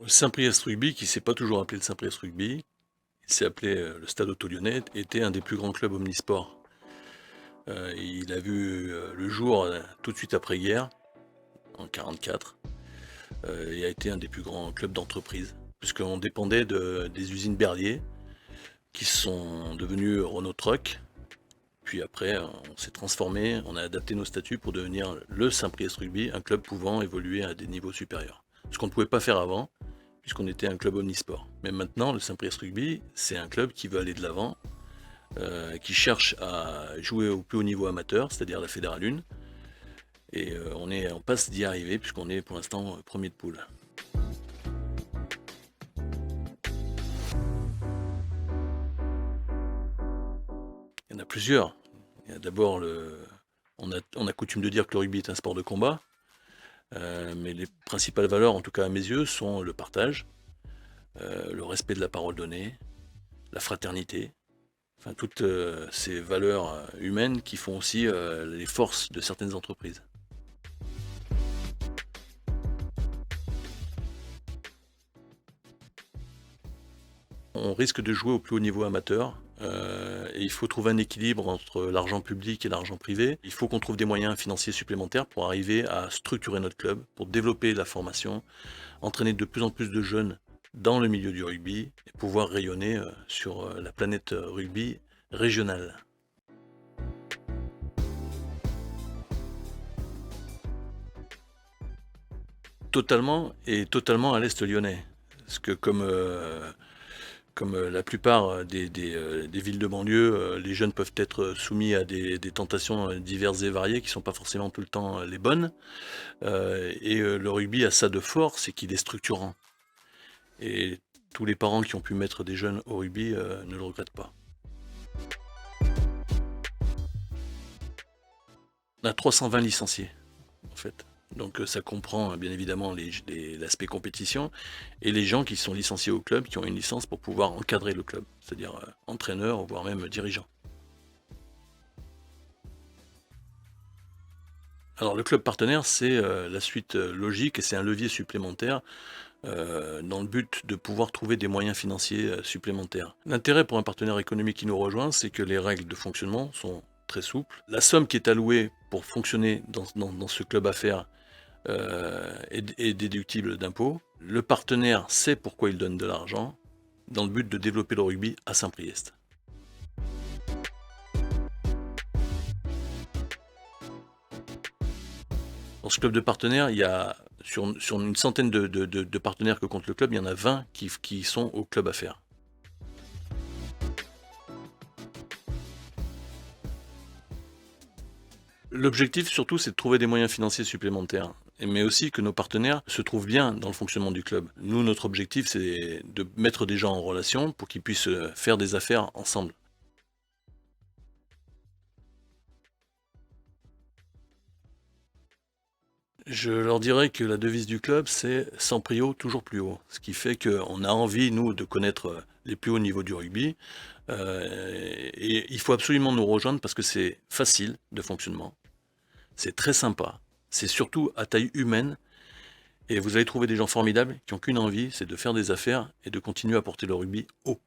Le Saint-Priest Rugby, qui s'est pas toujours appelé le Saint-Priest Rugby, il s'est appelé le Stade Auto-Lyonnais, était un des plus grands clubs omnisports. Il a vu le jour tout de suite après-guerre, en 1944, et a été un des plus grands clubs d'entreprise, puisqu'on dépendait des usines Berlier, qui sont devenues Renault Truck. Puis après, on s'est transformé, on a adapté nos statuts pour devenir le Saint-Priest Rugby, un club pouvant évoluer à des niveaux supérieurs. Ce qu'on ne pouvait pas faire avant, puisqu'on était un club omnisport. Mais maintenant, le Saint-Priest Rugby, c'est un club qui veut aller de l'avant, qui cherche à jouer au plus haut niveau amateur, c'est-à-dire la Fédérale 1. Et on passe d'y arriver, puisqu'on est pour l'instant premier de poule. Il y en a plusieurs. Il y a d'abord on a coutume de dire que le rugby est un sport de combat, mais les principales valeurs, en tout cas à mes yeux, sont le partage, le respect de la parole donnée, la fraternité, enfin toutes ces valeurs humaines qui font aussi les forces de certaines entreprises. On risque de jouer au plus haut niveau amateur, et il faut trouver un équilibre entre l'argent public et l'argent privé. Il faut qu'on trouve des moyens financiers supplémentaires pour arriver à structurer notre club, pour développer la formation, entraîner de plus en plus de jeunes dans le milieu du rugby et pouvoir rayonner sur la planète rugby régionale. Totalement, et totalement à l'Est lyonnais. Parce que comme la plupart des villes de banlieue, les jeunes peuvent être soumis à des tentations diverses et variées qui ne sont pas forcément tout le temps les bonnes. Le rugby a ça de fort, c'est qu'il est structurant. Et tous les parents qui ont pu mettre des jeunes au rugby ne le regrettent pas. On a 320 licenciés, en fait. Donc ça comprend bien évidemment l'aspect compétition et les gens qui sont licenciés au club, qui ont une licence pour pouvoir encadrer le club, c'est-à-dire entraîneur, voire même dirigeant. Alors le club partenaire, c'est la suite logique et c'est un levier supplémentaire dans le but de pouvoir trouver des moyens financiers supplémentaires. L'intérêt pour un partenaire économique qui nous rejoint, c'est que les règles de fonctionnement sont très souples. La somme qui est allouée pour fonctionner dans ce club affaires est déductible d'impôts. Le partenaire sait pourquoi il donne de l'argent, dans le but de développer le rugby à Saint-Priest. Dans ce club de partenaires, il y a sur une centaine de partenaires que compte le club, il y en a 20 qui sont au club affaires. L'objectif surtout, c'est de trouver des moyens financiers supplémentaires, mais aussi que nos partenaires se trouvent bien dans le fonctionnement du club. Nous, notre objectif, c'est de mettre des gens en relation pour qu'ils puissent faire des affaires ensemble. Je leur dirais que la devise du club, c'est sans prio, toujours plus haut. Ce qui fait qu'on a envie, nous, de connaître les plus hauts niveaux du rugby. Et il faut absolument nous rejoindre parce que c'est facile de fonctionnement. C'est très sympa. C'est surtout à taille humaine. Et vous allez trouver des gens formidables qui n'ont qu'une envie, c'est de faire des affaires et de continuer à porter le rugby haut.